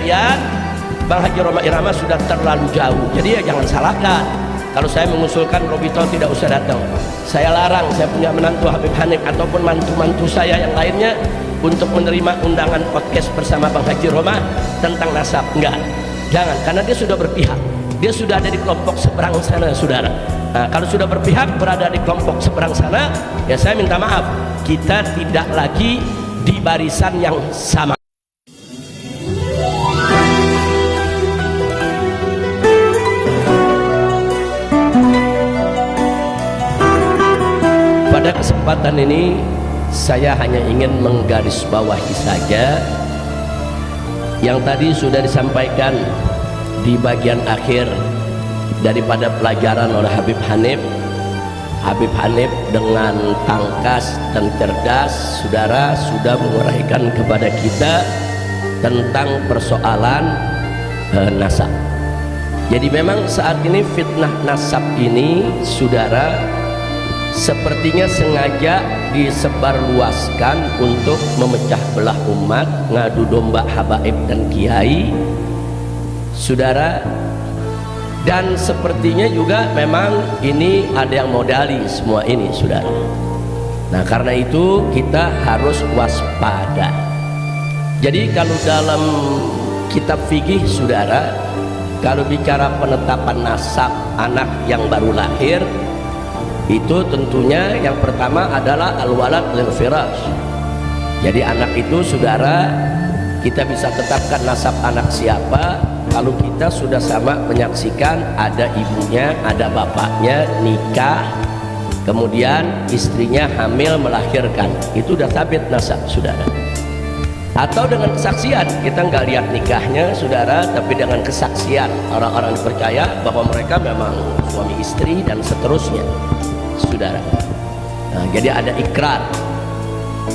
sekalian, Bang Haji Roma Irama sudah terlalu jauh. Jadi ya jangan salahkan kalau saya mengusulkan Robito tidak usah datang. Saya larang, saya punya menantu Habib Hanif ataupun mantu-mantu saya yang lainnya untuk menerima undangan podcast bersama Bang Haji Roma tentang nasab. Enggak, jangan, karena dia sudah berpihak. Dia sudah ada di kelompok seberang sana, saudara. Nah, kalau sudah berpihak berada di kelompok seberang sana, ya saya minta maaf, kita tidak lagi di barisan yang sama. Pada kesempatan ini saya hanya ingin menggarisbawahi saja yang tadi sudah disampaikan di bagian akhir daripada pelajaran oleh Habib Hanif. Habib Hanif dengan tangkas dan cerdas, saudara, sudah menguraikan kepada kita tentang persoalan nasab. Jadi memang saat ini fitnah nasab ini, saudara, sepertinya sengaja disebarluaskan untuk memecah belah umat, ngadu domba habaib dan kiai, saudara. Dan sepertinya juga memang ini ada yang modali semua ini, saudara. Nah, karena itu kita harus waspada. Jadi kalau dalam kitab fikih, saudara, kalau bicara penetapan nasab anak yang baru lahir, itu tentunya yang pertama adalah al-walad lil firash. Jadi anak itu, saudara, kita bisa tetapkan nasab anak siapa kalau kita sudah sama menyaksikan ada ibunya, ada bapaknya, nikah, kemudian istrinya hamil melahirkan. Itu sudah sabit nasab, saudara. Atau dengan kesaksian, kita nggak lihat nikahnya, saudara, tapi dengan kesaksian orang-orang percaya bahwa mereka memang suami istri dan seterusnya, saudara. Nah, jadi ada ikrar.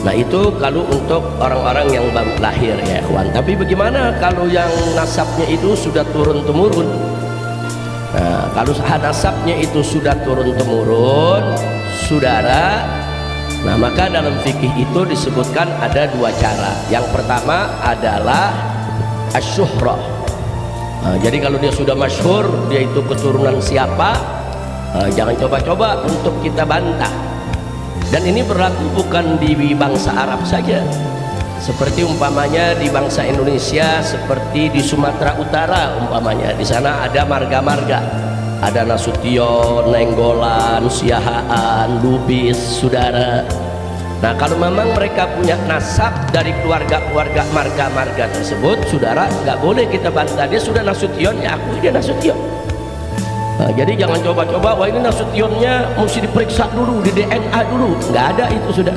Nah, itu kalau untuk orang-orang yang baru lahir, ya ikhwan. Tapi bagaimana kalau yang nasabnya itu sudah turun-temurun? Nah, kalau nasabnya itu sudah turun-temurun, saudara, nah maka dalam fikih itu disebutkan ada dua cara. Yang pertama adalah asyuhrah. Nah, jadi kalau dia sudah masyhur, dia itu keturunan siapa, jangan coba-coba untuk kita bantah. Dan ini berlaku bukan di bangsa Arab saja, seperti umpamanya di bangsa Indonesia, seperti di Sumatera Utara umpamanya, di sana ada marga-marga, ada Nasution, Nenggolan, Siahaan, Lubis, saudara. Nah, kalau memang mereka punya nasab dari keluarga-keluarga marga-marga tersebut, saudara, nggak boleh kita bantah. Dia sudah Nasution, ya akui dia Nasution. Nah, jadi jangan coba-coba, wah ini Nasutionnya mesti diperiksa dulu, di DNA dulu. Nggak ada itu, sudah.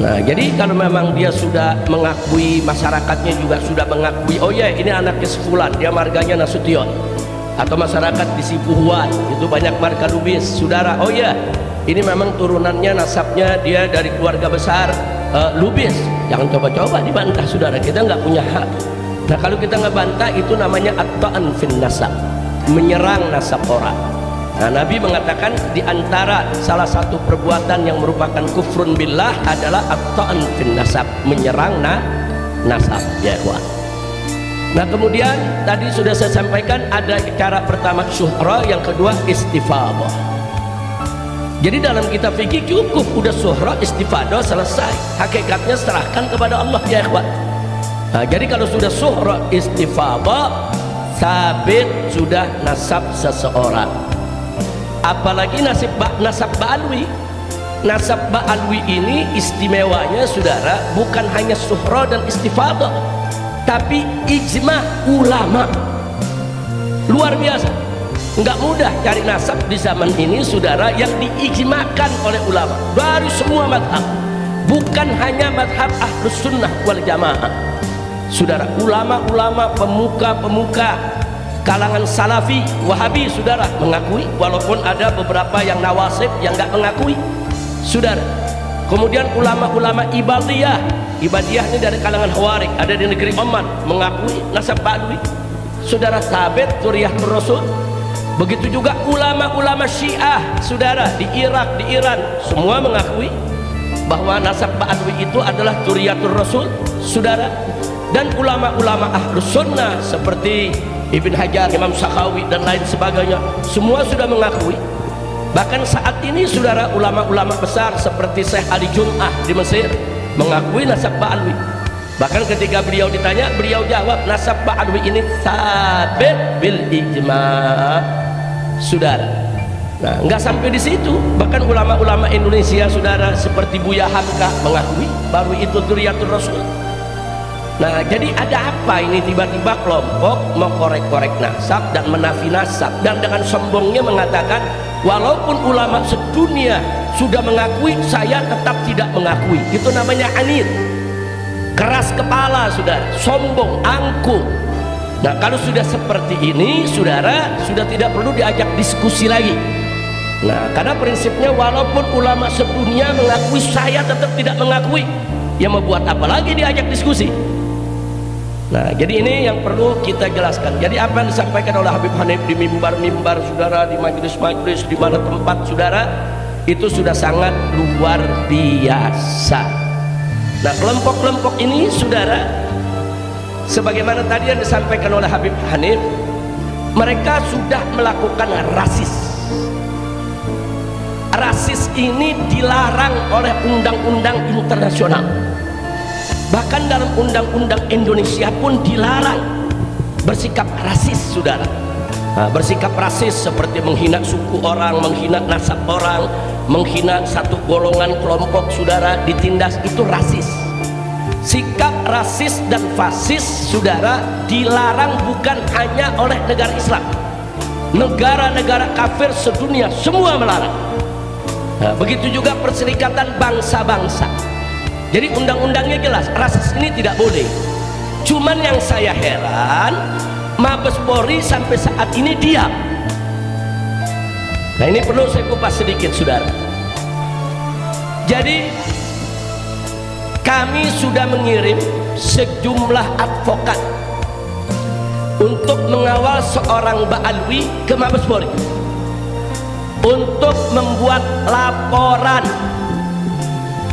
Nah, jadi kalau memang dia sudah mengakui, masyarakatnya juga sudah mengakui, oh ya ini anaknya sefulan, dia marganya Nasution. Atau masyarakat di Sipuhuan itu banyak marga Lubis, saudara, oh ya ini memang turunannya, nasabnya dia dari keluarga besar Lubis. Jangan coba-coba dibantah, saudara, kita nggak punya hak. Nah, kalau kita nggak bantah, itu namanya at-ta'an fin nasab, menyerang nasab orang. Nah, Nabi mengatakan di antara salah satu perbuatan yang merupakan kufrun billah adalah at-ta'an fin nasab, menyerang nasab, ya ikhwan. Nah, kemudian tadi sudah saya sampaikan ada cara pertama syuhra, yang kedua istifadah. Jadi dalam kitab fikih cukup udah syuhra, istifadah, selesai. Hakikatnya serahkan kepada Allah, ya ikhwan. Nah, jadi kalau sudah syuhra, istifadah, sabit sudah nasab seseorang. Apalagi nasab ba'alwi. Nasab ba'alwi ini istimewanya, saudara, bukan hanya syuhra dan istifadah, tapi ijma ulama. Luar biasa. Enggak mudah cari nasab di zaman ini, saudara, yang diijmakan oleh ulama dari semua madhab, bukan hanya madhab ahlus sunnah wal jamaah, saudara. Ulama-ulama, pemuka-pemuka kalangan salafi, wahabi, saudara, mengakui, walaupun ada beberapa yang nawasib yang enggak mengakui, saudara. Kemudian ulama-ulama ibadiyah ini dari kalangan Khawarij, ada di negeri Oman, mengakui nasab ba'alwi, saudara, sabit zuriyatul rasul. Begitu juga ulama-ulama Syiah, saudara, di Irak, di Iran, semua mengakui bahwa nasab ba'alwi itu adalah zuriyatul rasul, saudara. dan ulama-ulama ahlus sunnah seperti Ibn Hajar, Imam Sakhawi dan lain sebagainya, semua sudah mengakui. Bahkan saat ini saudara, ulama-ulama besar seperti Syekh Ali Jum'ah di Mesir mengakui nasab Ba'alwi. Bahkan ketika beliau ditanya, beliau jawab nasab Ba'alwi ini sabit bil ijma', saudara. Nah, enggak sampai di situ, bahkan ulama-ulama Indonesia saudara seperti Buya Hamka mengakui Ba'alwi itu dzurriyyatul Rasul. Nah, jadi ada apa ini tiba-tiba kelompok mau korek-korek nasab dan menafi nasab, dan dengan sombongnya mengatakan walaupun ulama sedunia sudah mengakui, saya tetap tidak mengakui. Itu namanya anid, keras kepala, saudara, sombong, angkuh. Nah, kalau sudah seperti ini saudara, sudah tidak perlu diajak diskusi lagi. Nah, karena prinsipnya walaupun ulama sedunia mengakui, saya tetap tidak mengakui, ya mau buat apa lagi diajak diskusi. Nah, jadi ini yang perlu kita jelaskan. Jadi apa yang disampaikan oleh Habib Hanif di mimbar-mimbar saudara, di majelis-majelis, di mana tempat saudara, itu sudah sangat luar biasa. Nah, kelompok-kelompok ini saudara, sebagaimana tadi yang disampaikan oleh Habib Hanif, mereka sudah melakukan rasis. Rasis ini dilarang oleh undang-undang internasional. Bahkan dalam undang-undang Indonesia pun dilarang bersikap rasis, saudara. Nah, bersikap rasis seperti menghina suku orang, menghina nasab orang, menghina satu golongan kelompok, saudara, ditindas, itu rasis. Sikap rasis dan fasis, saudara, dilarang bukan hanya oleh negara Islam. Negara-negara kafir sedunia semua melarang. Nah, begitu juga Perserikatan Bangsa-Bangsa. Jadi undang-undangnya jelas, rasis ini tidak boleh. Cuman yang saya heran, Mabes Polri sampai saat ini diam. Nah, ini perlu saya kupas sedikit, saudara. Jadi kami sudah mengirim sejumlah advokat untuk mengawal seorang Ba'alwi ke Mabes Polri untuk membuat laporan.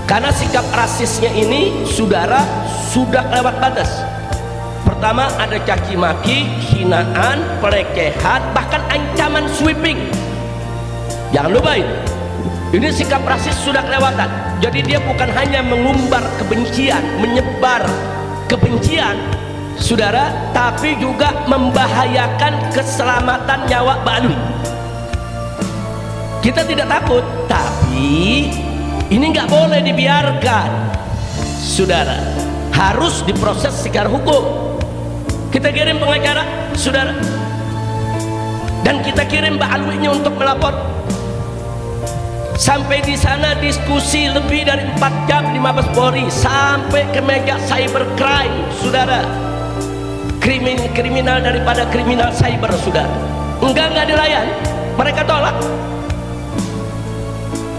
Karena sikap rasisnya ini, saudara, sudah lewat batas. Pertama ada caci maki, hinaan, pelecehan, bahkan ancaman sweeping. Jangan lupa ini sikap rasis sudah kelewatan. Jadi dia bukan hanya mengumbar kebencian, menyebar kebencian, saudara, tapi juga membahayakan keselamatan nyawa Ba'alwi. Kita tidak takut, tapi ini nggak boleh dibiarkan, saudara, harus diproses secara hukum. Kita kirim pengacara, saudara, dan kita kirim Ba'alwinya untuk melapor. Sampai di sana diskusi lebih dari 4 jam di Mabes Polri, sampai ke meja cybercrime, saudara, kriminal daripada kriminal cyber, saudara. Enggak dilayan, mereka tolak.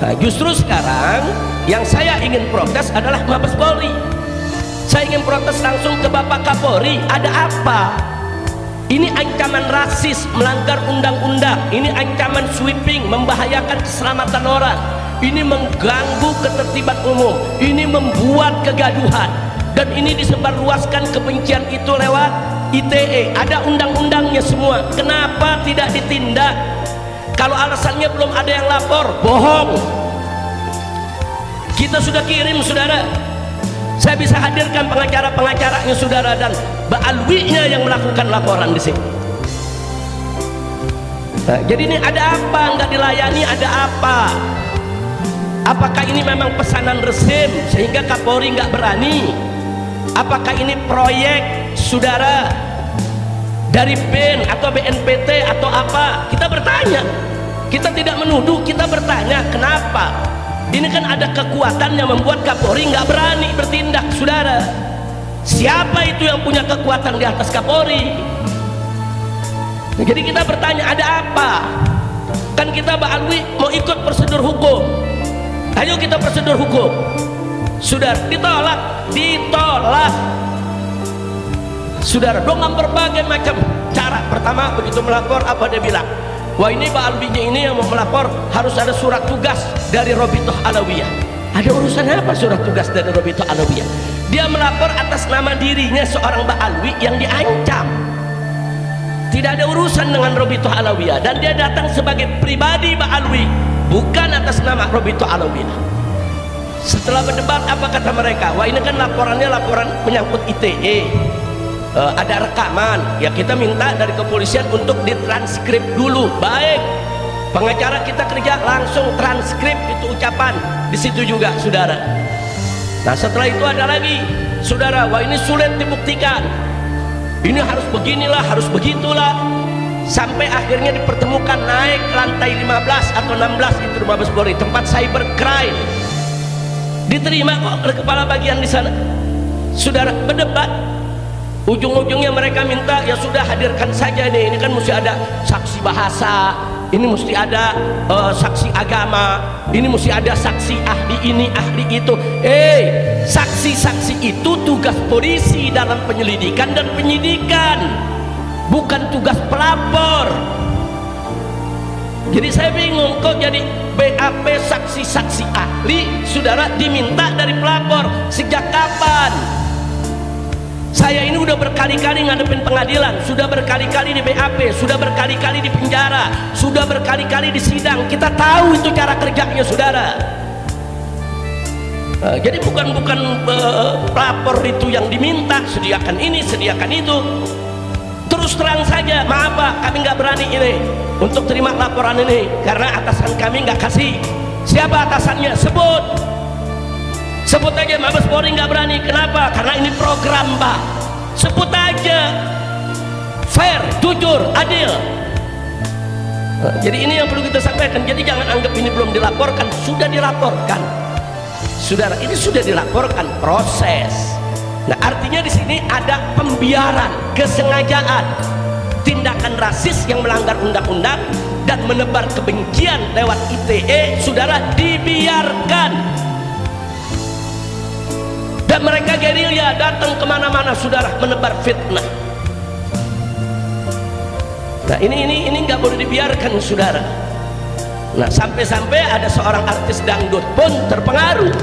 Nah, justru sekarang yang saya ingin protes adalah Mabes Polri. Saya ingin protes langsung ke Bapak Kapolri. Ada apa? Ini ancaman rasis, melanggar undang-undang. Ini ancaman sweeping, membahayakan keselamatan orang. Ini mengganggu ketertiban umum. Ini membuat kegaduhan. Dan ini disebarluaskan kebencian itu lewat ITE. Ada undang-undangnya semua. Kenapa tidak ditindak? Kalau alasannya belum ada yang lapor, bohong. Kita sudah kirim, saudara. Saya bisa hadirkan pengacara-pengacaranya, saudara, dan Ba'alwinya yang melakukan laporan di sini. Nah, jadi ini ada apa? Nggak dilayani, ada apa? Apakah ini memang pesanan resim sehingga Kapolri nggak berani? Apakah ini proyek, saudara, dari BIN atau BNPT atau apa? Kita bertanya, kita tidak menuduh, kita bertanya kenapa. Ini kan ada kekuatan yang membuat Kapolri nggak berani bertindak, saudara. Siapa itu yang punya kekuatan di atas Kapolri? Jadi kita bertanya, ada apa? Kan kita Ba'alwi mau ikut prosedur hukum. Ayo kita prosedur hukum. Sudah ditolak, saudara, dengan berbagai macam cara. Pertama, begitu melapor, apa dia bilang? Wah, ini Ba'alwinya ini yang mau melapor harus ada surat tugas dari Robitoh Alawiyah. Ada urusan apa surat tugas dari Robitoh Alawiyah? Dia melapor atas nama dirinya seorang Mbak Alwi yang diancam. Tidak ada urusan dengan Robitoh Alawiyah, dan dia datang sebagai pribadi Mbak Alwi, bukan atas nama Robitoh Alawiyah. Setelah berdebat, apa kata mereka? Wah, ini kan laporannya laporan menyangkut ITE, ada rekaman. Ya, kita minta dari kepolisian untuk ditranskrip dulu. Baik, pengacara kita kerja langsung transkrip itu ucapan di situ juga, saudara. Nah, setelah itu ada lagi, saudara, wah ini sulit dibuktikan, ini harus beginilah, harus begitulah, sampai akhirnya dipertemukan naik ke lantai 15 atau 16 itu rumah Mabes Polri, tempat cybercrime. Diterima kok oleh kepala bagian di sana. Saudara, berdebat, ujung-ujungnya mereka minta, ya sudah hadirkan saja nih, ini kan mesti ada saksi bahasa, ini mesti ada saksi agama, ini mesti ada saksi ahli ini ahli itu. Saksi-saksi itu tugas polisi dalam penyelidikan dan penyidikan, bukan tugas pelapor. Jadi saya bingung, kok jadi BAP saksi-saksi ahli, saudara, diminta dari pelapor. Sejak kapan? Saya ini udah berkali-kali ngadepin pengadilan, sudah berkali-kali di BAP, sudah berkali-kali di penjara, sudah berkali-kali di sidang. Kita tahu itu cara kerjanya, saudara. Jadi bukan pelapor itu yang diminta, sediakan ini, sediakan itu. Terus terang saja, maaf Pak, kami nggak berani ini untuk terima laporan ini karena atasan kami nggak kasih. Siapa atasannya? Sebut aja. Mabes Polri nggak berani. Kenapa? Karena ini program, Pak. Sebut aja. Fair, jujur, adil. Jadi ini yang perlu kita sampaikan. Jadi jangan anggap ini belum dilaporkan. Sudah dilaporkan, saudara. Ini sudah dilaporkan, proses. Nah, artinya di sini ada pembiaran, kesengajaan, tindakan rasis yang melanggar undang-undang dan menebar kebencian lewat ITE, saudara, dibiarkan. Dan mereka gerilya datang kemana-mana, saudara, menebar fitnah. Nah, ini nggak boleh dibiarkan, saudara. Nah, sampai-sampai ada seorang artis dangdut pun terpengaruh.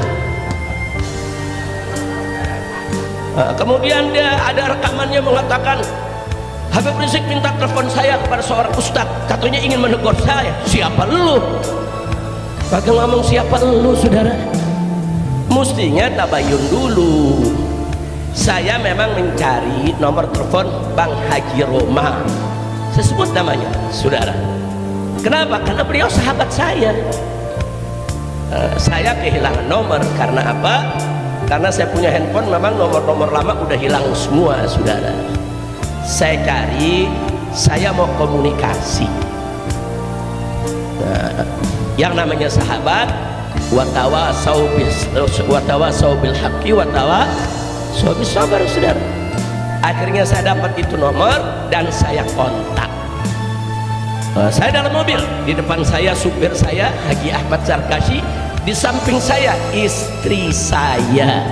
Kemudian dia ada rekamannya mengatakan, Habib Rizik minta telepon saya kepada seorang ustadz, katanya ingin menegur saya. Siapa lu? Kagak ngomong siapa lu, saudara. Mestinya tabayun dulu. Saya memang mencari nomor telepon Bang Haji Roma, saya sebut namanya, saudara. Kenapa? Karena beliau sahabat saya. Saya kehilangan nomor karena apa? Karena saya punya handphone, memang nomor-nomor lama udah hilang semua, saudara. Saya cari, saya mau komunikasi. Nah, yang namanya sahabat, watawasau bil haqqi watawasau bis sabr, saudara. Akhirnya saya dapat itu nomor dan saya kontak. Saya dalam mobil, di depan saya supir saya Haji Ahmad Zarkashi, di samping saya istri saya.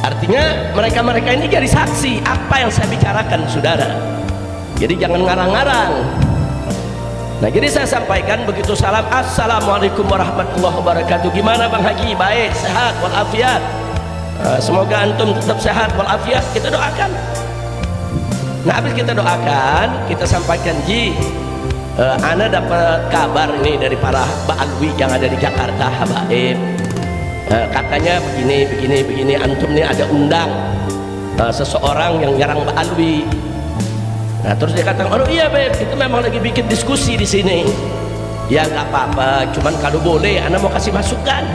Artinya mereka-mereka ini jadi saksi apa yang saya bicarakan, saudara. Jadi jangan ngarang-ngarang. Nah, jadi saya sampaikan begitu salam, assalamualaikum warahmatullahi wabarakatuh. Gimana Bang Haji? Baik, sehat walafiat. Semoga antum tetap sehat walafiat. Kita doakan. Nah, habis kita doakan, kita sampaikan, Ji, ana dapat kabar ini dari para Mbak Alwi yang ada di Jakarta, habaib. Katanya begini, antum nih ada undang seseorang yang nyerang Mbak Alwi. Nah, terus dia katakan, oh iya Beb, itu memang lagi bikin diskusi di sini. Ya nggak apa-apa, cuman kalau boleh, ana mau kasih masukan.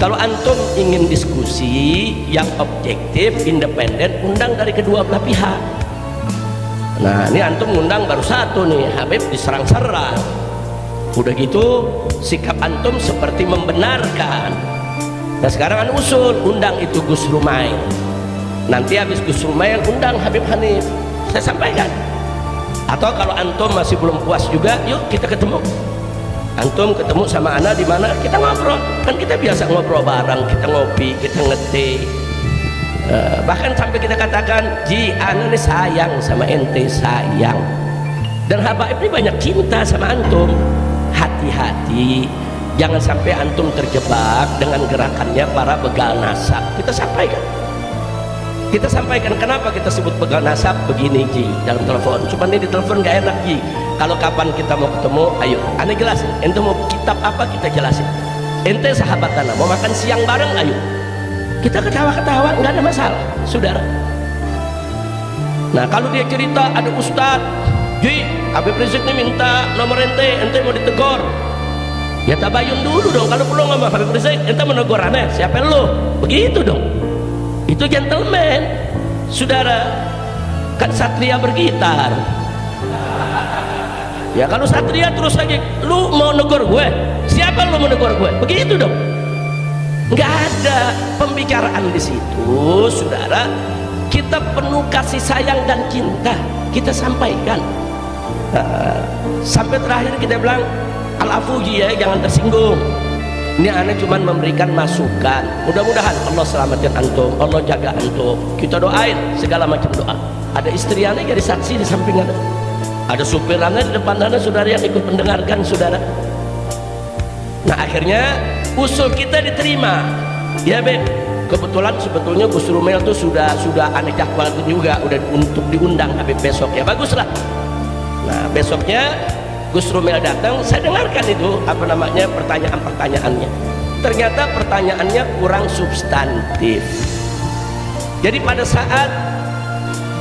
Kalau antum ingin diskusi yang objektif, independen, undang dari kedua belah pihak. Nah, ini antum ngundang baru satu nih, Habib diserang-serang. Udah gitu sikap antum seperti membenarkan. Nah, sekarang anu usul undang itu Gus Rumail. Nanti habis Gus Rumail undang Habib Hanif. Saya sampaikan. Atau kalau antum masih belum puas juga, yuk kita ketemu. Antum ketemu sama ana di mana, kita ngobrol. Kan kita biasa ngobrol bareng, kita ngopi, kita ngeteh. Bahkan sampai kita katakan, Ji, ana ini sayang sama ente, sayang. Dan habaib ini banyak cinta sama antum. Hati-hati, jangan sampai antum terjebak dengan gerakannya para begal nasab. Kita sampaikan. Kita sampaikan kenapa kita sebut begal nasab begini Ji dalam telepon. Cuma ini di telepon gak enak Ji. Kalau kapan kita mau ketemu, ayo ane jelasin. Ente mau kitab apa kita jelasin. Ente sahabat tanah mau makan siang bareng, ayo. Kita ketawa-ketawa nggak ada masalah, saudara. Nah kalau dia cerita ada ustad, Ji, Habib Rizik ini minta nomor ente mau ditegur. Ya tabayun dulu dong. Kalau perlu ngomong Habib Rizik, ente menegur aneh. Siapa lu? Begitu dong. Itu gentleman, saudara. Kan satria bergitar. Ya kalau satria terus lagi, lu mau negur gue? Siapa lu mau negur gue? Begitu dong. Nggak ada pembicaraan di situ, saudara. Kita penuh kasih sayang dan cinta, kita sampaikan. Sampai terakhir kita bilang, al-afuji ya, jangan tersinggung. Ini aneh cuma memberikan masukan. Mudah-mudahan Allah selamatkan antum, Allah jaga antum. Kita doain segala macam doa. Ada istri aneh jadi saksi di samping aneh. Ada supir aneh di depan aneh, saudara, yang ikut mendengarkan, saudara. Nah akhirnya usul kita diterima. Ya Beb, kebetulan sebetulnya Gus Rumel tuh sudah aneh jadwal juga, udah untuk diundang Habib besok ya, baguslah. Nah besoknya Gus Rumel datang, saya dengarkan itu apa namanya pertanyaan-pertanyaannya. Ternyata pertanyaannya kurang substantif. Jadi pada saat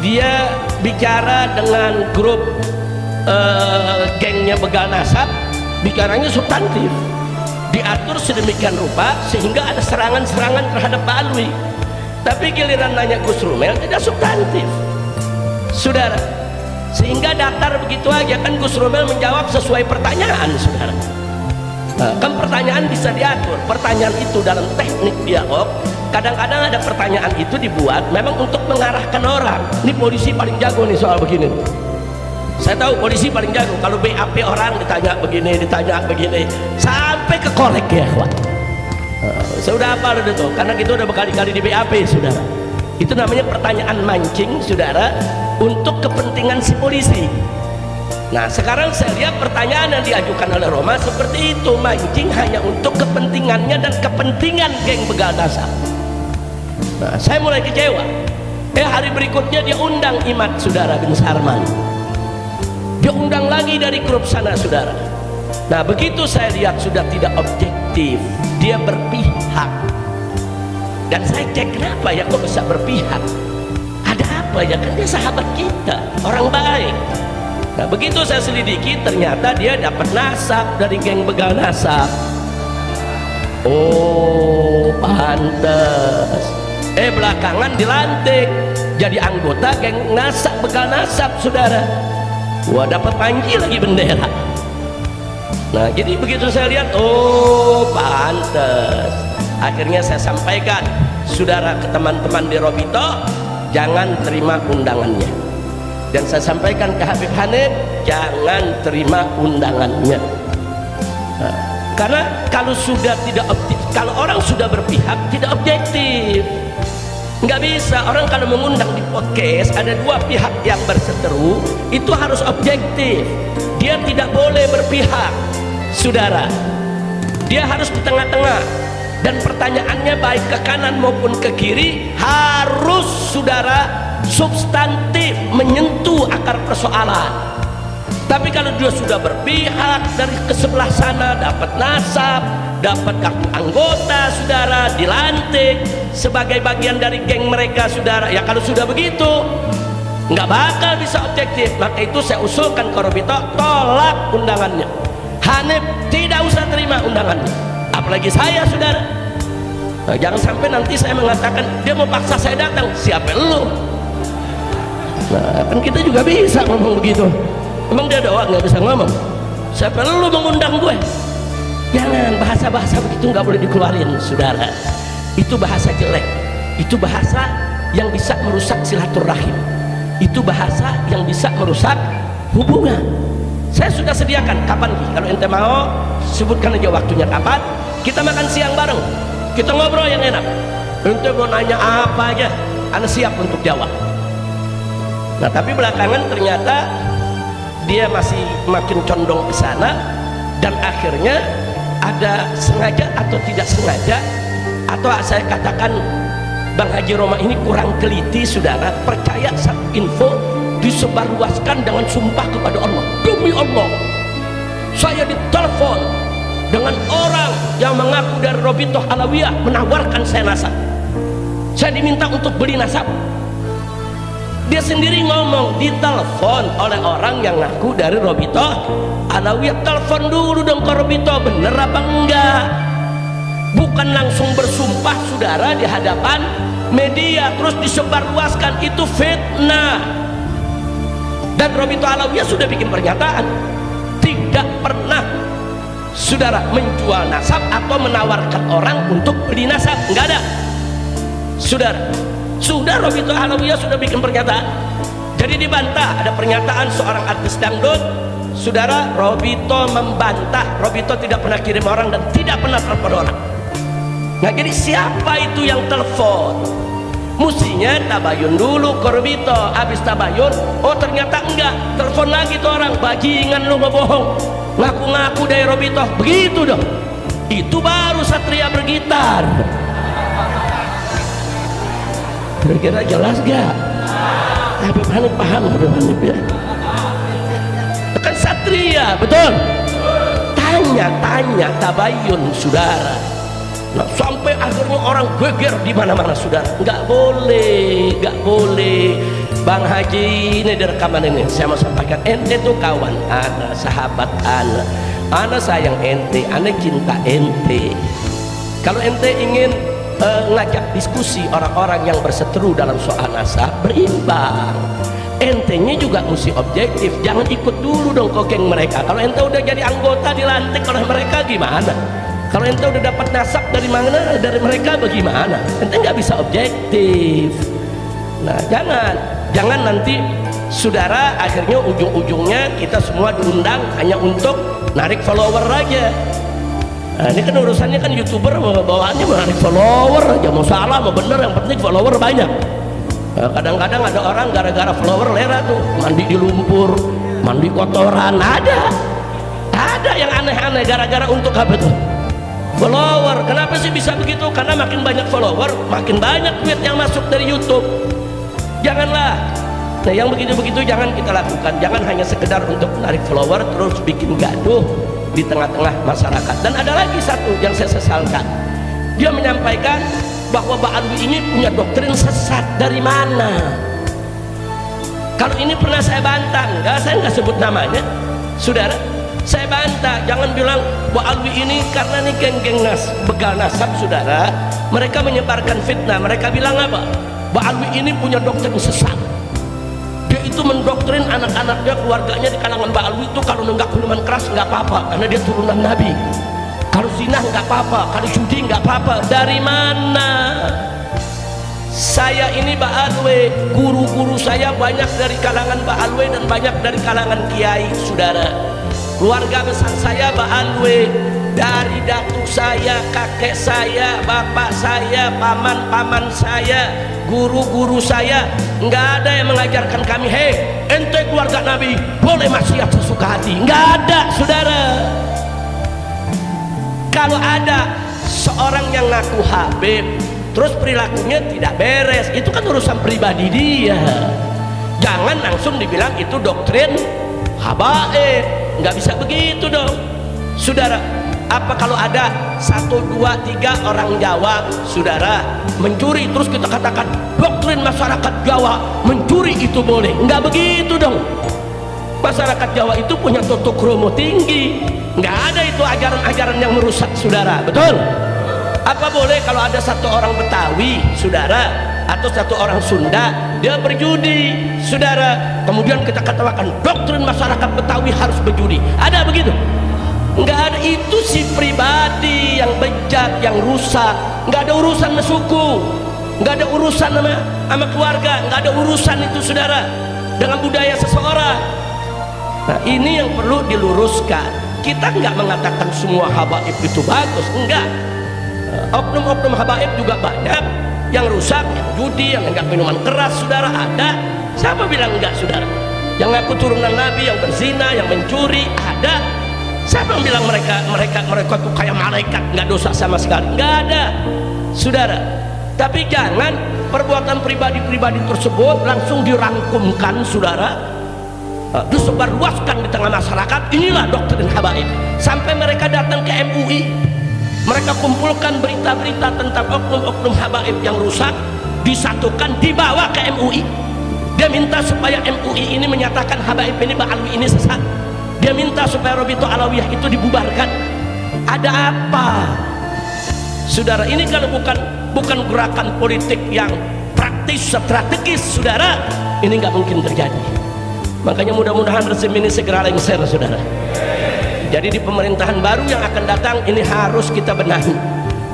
dia bicara dengan grup gengnya begal nasab, bicaranya substantif, diatur sedemikian rupa sehingga ada serangan-serangan terhadap Pak Alwi. Tapi giliran nanya Gus Rumel tidak substantif, saudara. Sehingga datar begitu aja. Kan Gus Rumel menjawab sesuai pertanyaan, saudara. Kan pertanyaan bisa diatur. Pertanyaan itu dalam teknik dialog, kadang-kadang ada pertanyaan itu dibuat memang untuk mengarahkan orang. Ini polisi paling jago nih soal begini. Saya tahu polisi paling jago. Kalau BAP orang ditanya begini, sampai ke korek ya, kawan. Sudah apa itu? Karena kita udah berkali-kali di BAP, saudara. Itu namanya pertanyaan mancing, saudara, untuk kepentingan si polisi. Nah sekarang saya lihat pertanyaan yang diajukan oleh Roma seperti itu, mancing hanya untuk kepentingannya dan kepentingan geng begal nasab. Nah saya mulai kecewa. Hari berikutnya dia undang Imad, saudara, bin Sarman. Dia undang lagi dari grup sana, saudara. Nah begitu saya lihat sudah tidak objektif, dia berpihak. Dan saya cek kenapa ya kok bisa berpihak, ada apa ya, kan dia sahabat kita, orang baik. Nah begitu saya selidiki, ternyata dia dapat nasab dari geng begal nasab. Oh pantes, belakangan dilantik jadi anggota geng nasab begal nasab, saudara. Wah dapat panggil lagi bendera. Nah jadi begitu saya lihat, oh pantes. Akhirnya saya sampaikan, saudara, ke teman-teman di Robito, jangan terima undangannya. Dan saya sampaikan ke Habib Hanif, jangan terima undangannya. Nah, karena kalau sudah tidak objektif, kalau orang sudah berpihak tidak objektif, nggak bisa. Orang kalau mengundang di podcast ada dua pihak yang berseteru, itu harus objektif. Dia tidak boleh berpihak, saudara. Dia harus di tengah-tengah. Dan pertanyaannya baik ke kanan maupun ke kiri harus, saudara, substantif, menyentuh akar persoalan. Tapi kalau dia sudah berpihak dari ke sebelah sana, dapat nasab, dapat kartu anggota, saudara, dilantik sebagai bagian dari geng mereka, saudara, ya kalau sudah begitu nggak bakal bisa objektif. Maka itu saya usulkan ke Robito, tolak undangannya. Hanif tidak usah terima undangannya, apalagi saya, saudara. Nah, jangan sampai nanti saya mengatakan dia mau paksa saya datang. Siapa lu? Nah kan kita juga bisa ngomong begitu. Emang dia doang nggak bisa ngomong? Siapa lu mengundang gue? Jangan, bahasa-bahasa begitu nggak boleh dikeluarin, saudara. Itu bahasa jelek. Itu bahasa yang bisa merusak silaturahim. Itu bahasa yang bisa merusak hubungan. Saya sudah sediakan, kapan kalau ente mau sebutkan aja waktunya kapan, kita makan siang bareng, kita ngobrol yang enak. Ente mau nanya apa aja, ana siap untuk jawab. Nah tapi belakangan ternyata dia masih makin condong ke sana, dan akhirnya ada sengaja atau tidak sengaja, atau saya katakan Bang Haji Roma ini kurang teliti saudara. Percaya satu info disebarluaskan dengan sumpah kepada Allah. Demi Allah, saya ditelepon dengan orang yang mengaku dari Robitoh Alawiyah menawarkan saya nasab. Saya diminta untuk beli nasab. Dia sendiri ngomong, ditelepon oleh orang yang ngaku dari Robitoh Alawiyah. Telepon dulu dong ke Robitoh, bener apa enggak? Bukan langsung bersumpah saudara di hadapan media terus disebarluaskan, itu fitnah. Dan Robitoh Alawiyah sudah bikin pernyataan tidak pernah saudara menjual nasab atau menawarkan orang untuk beli nasab, enggak ada saudara. Sudah Robitoh Alawiyah sudah bikin pernyataan. Jadi dibantah, ada pernyataan seorang artis dangdut saudara, Robitoh membantah, Robitoh tidak pernah kirim orang dan tidak pernah telepon orang. Nah, jadi siapa itu yang telepon? Mestinya tabayun dulu ke Robitoh. Habis tabayun, oh ternyata enggak, telepon lagi tuh orang, bajingan lu ngebohong, ngaku-ngaku dari Robitoh. Begitu dong, itu baru satria bergitar. Kira-kira jelas gak? Habib Hanif paham, Habib Hanif ya? Kan satria, betul? Tanya tabayun saudara. Nah, sampai akhirnya orang geger di mana-mana saudara. Nggak boleh. Bang Haji, ini di rekaman ini saya mau sampaikan, ente tuh kawan ana, sahabat ana sayang ente, ana cinta ente. Kalau ente ingin ngajak diskusi orang-orang yang berseteru dalam soal nasab, berimbang. Entenya juga mesti objektif, jangan ikut dulu dong ke geng mereka. Kalau ente udah jadi anggota dilantik oleh mereka gimana? Kalau ente udah dapat nasab dari mana, dari mereka bagaimana? Ente nggak bisa objektif. Nah, jangan nanti saudara akhirnya ujung-ujungnya kita semua diundang hanya untuk narik follower aja. Nah, ini kan urusannya kan YouTuber bawaannya menarik follower aja, mau salah mau bener yang penting follower banyak. Nah, kadang-kadang ada orang gara-gara follower lera tuh mandi di lumpur, mandi kotoran, ada yang aneh-aneh gara-gara untuk apa tuh? Follower. Kenapa sih bisa begitu? Karena makin banyak follower makin banyak duit yang masuk dari YouTube. Janganlah. Nah, yang begitu-begitu jangan kita lakukan. Jangan hanya sekedar untuk menarik follower terus bikin gaduh di tengah-tengah masyarakat. Dan ada lagi satu yang saya sesalkan, dia menyampaikan bahwa Mbak Alwi ini punya doktrin sesat. Dari mana? Kalau ini pernah saya bantah, saya nggak sebut namanya saudara, saya bantah. Jangan bilang Mbak Alwi ini karena nih geng-geng begal nasab saudara, mereka menyebarkan fitnah. Mereka bilang apa? Mbak Alwi ini punya doktrin sesat. Dia itu mendoktrin anak-anaknya, keluarganya di kalangan Mbak Alwi itu kalau nenggak minuman keras nggak apa-apa karena dia turunan Nabi. Kalau zina nggak apa-apa, kalau judi nggak apa-apa. Dari mana? Saya ini Mbak Alwi, guru-guru saya banyak dari kalangan Mbak Alwi dan banyak dari kalangan kiai saudara. Keluarga besar saya Mbak Alwi, dari datuk saya, kakek saya, bapak saya, paman-paman saya, guru-guru saya, nggak ada yang mengajarkan kami, hei ente keluarga Nabi boleh maksiat sesuka hati. Nggak ada saudara. Kalau ada seorang yang ngaku Habib terus perilakunya tidak beres, itu kan urusan pribadi dia. Jangan langsung dibilang itu doktrin habaib. Nggak bisa begitu dong saudara. Apa kalau ada 1, 2, 3 orang Jawa saudara mencuri terus kita katakan doktrin masyarakat Jawa mencuri itu boleh? Nggak begitu dong. Masyarakat Jawa itu punya tutuk kromo tinggi, nggak ada itu ajaran-ajaran yang merusak saudara, betul? Apa boleh kalau ada satu orang Betawi saudara atau satu orang Sunda dia berjudi saudara, kemudian kita katakan doktrin masyarakat Betawi harus berjudi? Ada begitu? Nggak ada. Itu si pribadi yang bejat, yang rusak. Nggak ada urusan sama suku, nggak ada urusan sama keluarga, nggak ada urusan itu saudara dengan budaya seseorang. Nah, ini yang perlu diluruskan. Kita nggak mengatakan semua habaib itu bagus, enggak. Oknum-oknum habaib juga banyak yang rusak, yang judi, yang enggak minuman keras saudara, ada. Siapa bilang enggak saudara? Yang ngaku turunan Nabi, yang berzina, yang mencuri, ada. Siapa yang bilang mereka tuh kayak malaikat, nggak dosa sama sekali? Nggak ada saudara. Tapi jangan perbuatan pribadi-pribadi tersebut langsung dirangkumkan, saudara, disebarluaskan di tengah masyarakat. Inilah doktrin habaib. Sampai mereka datang ke MUI, mereka kumpulkan berita-berita tentang oknum-oknum habaib yang rusak, disatukan, dibawa ke MUI. Dia minta supaya MUI ini menyatakan habaib ini, Ba'alwi ini sesat. Dia minta supaya Robito Alawiyah itu dibubarkan. Ada apa, saudara? Ini kalau bukan gerakan politik yang praktis, strategis, saudara, ini nggak mungkin terjadi. Makanya mudah-mudahan rezim ini segera lengser, saudara. Jadi di pemerintahan baru yang akan datang ini harus kita benahi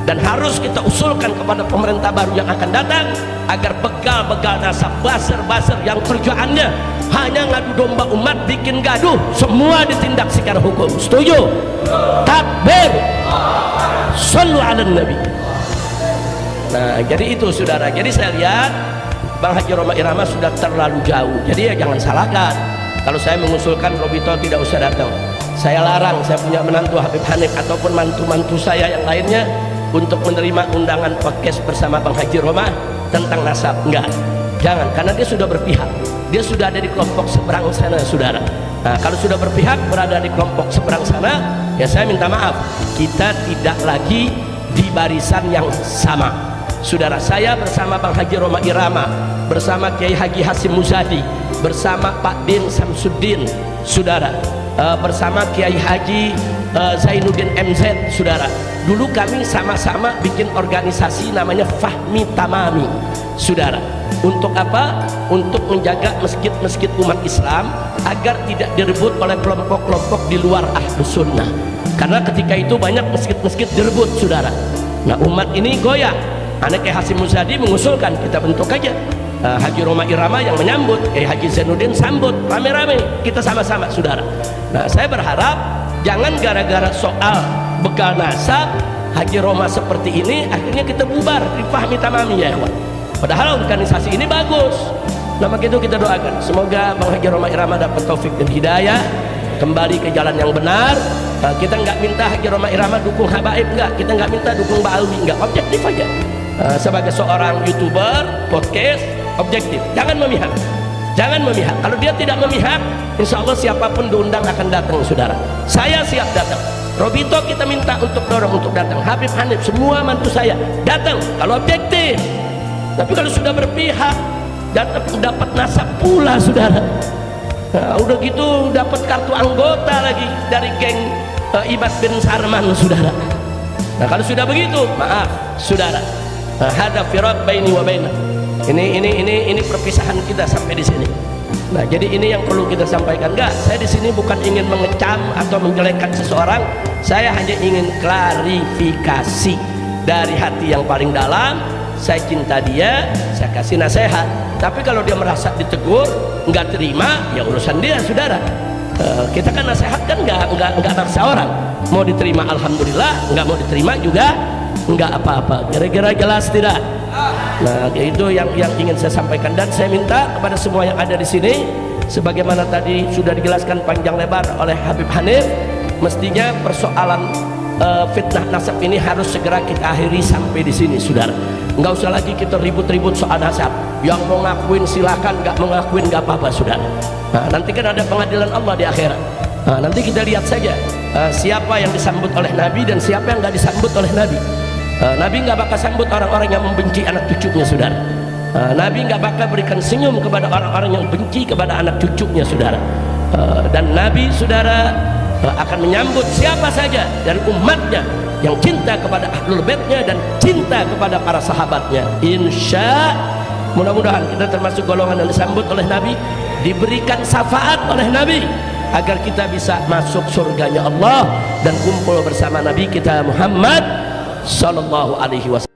dan harus kita usulkan kepada pemerintah baru yang akan datang agar begal-begal nasab, buzzer-buzzer yang kerjaannya hanya ngadu domba umat, bikin gaduh, semua ditindak secara hukum. Setuju? Takbir, shallu ala nabi. Nah, jadi itu, saudara. Jadi saya lihat Bang Haji Roma Irama sudah terlalu jauh. Jadi ya jangan salahkan kalau saya mengusulkan Robito tidak usah datang. Saya larang, saya punya menantu Habib Hanif ataupun mantu-mantu saya yang lainnya untuk menerima undangan podcast bersama Bang Haji Roma tentang nasab. Enggak, jangan, karena dia sudah berpihak, dia sudah ada di kelompok seberang sana, saudara. Nah, kalau sudah berpihak berada di kelompok seberang sana, ya saya minta maaf, kita tidak lagi di barisan yang sama, saudara. Saya bersama Bang Haji Roma Irama, bersama Kiai Haji Hasim Muzadi, bersama Pak Din Samsuddin, saudara, bersama Kiai Haji Zainuddin MZ, saudara. Dulu kami sama-sama bikin organisasi namanya Fahmi Tamami, saudara. Untuk apa? Untuk menjaga masjid-masjid umat Islam agar tidak direbut oleh kelompok-kelompok di luar Ahlus Sunnah. Karena ketika itu banyak masjid-masjid direbut, saudara. Nah, umat ini goyah. Anak Kiai Hasim Muzadi mengusulkan kita bentuk aja Haji Roma Irama yang menyambut, Haji Zainuddin sambut, rame-rame, kita sama-sama, saudara. Nah, saya berharap jangan gara-gara soal begal nasab Haji Roma seperti ini akhirnya kita bubar di Fahmi Tamami, ya ikhwan. Padahal organisasi ini bagus. Nah, maka itu kita doakan semoga Bang Haji Roma Irama dapat taufik dan hidayah, kembali ke jalan yang benar. Kita nggak minta Haji Roma Irama dukung habaib, enggak. Kita nggak minta dukung Ba'alwi, enggak. Objektif aja. Sebagai seorang YouTuber, podcast, objektif. Jangan memihak. Jangan memihak. Kalau dia tidak memihak, insya Allah siapapun diundang akan datang, saudara. Saya siap datang. Robito kita minta untuk dorong untuk datang. Habib Hanif, semua mantu saya datang kalau objektif. Tapi kalau sudah berpihak, dapat nasab pula, saudara. Nah, udah gitu dapat kartu anggota lagi dari geng Ibad bin Sarman, saudara. Nah, kalau sudah begitu, maaf, saudara. Hada firaq baini wa baina. Ini perpisahan kita sampai di sini. Nah, jadi ini yang perlu kita sampaikan. Enggak, saya di sini bukan ingin mengecam atau menjelekkan seseorang. Saya hanya ingin klarifikasi dari hati yang paling dalam. Saya cinta dia, saya kasih nasihat. Tapi kalau dia merasa ditegur, nggak terima, ya urusan dia, saudara. Kita kan nasihat kan nggak maksa orang. Mau diterima alhamdulillah, nggak mau diterima juga nggak apa-apa. Kira-kira jelas tidak? Nah, itu yang ingin saya sampaikan, dan saya minta kepada semua yang ada di sini, sebagaimana tadi sudah dijelaskan panjang lebar oleh Habib Hanif, mestinya persoalan fitnah nasab ini harus segera kita akhiri sampai di sini, saudara. Nggak usah lagi kita ribut-ribut soal nasab. Yang mau ngakuin silakan, nggak mau ngakuin nggak apa-apa, saudara. Nah, nanti kan ada pengadilan Allah di akhirat. Nah, nanti kita lihat saja siapa yang disambut oleh Nabi dan siapa yang nggak disambut oleh Nabi. Nabi nggak bakal sambut orang-orang yang membenci anak cucunya, saudara. Nabi nggak bakal berikan senyum kepada orang-orang yang benci kepada anak cucunya, saudara. Dan Nabi, saudara, akan menyambut siapa saja dari umatnya yang cinta kepada ahlul baitnya dan cinta kepada para sahabatnya. Insya mudah-mudahan kita termasuk golongan yang disambut oleh Nabi, diberikan syafaat oleh Nabi agar kita bisa masuk surganya Allah dan kumpul bersama Nabi kita Muhammad sallallahu alaihi wasallam.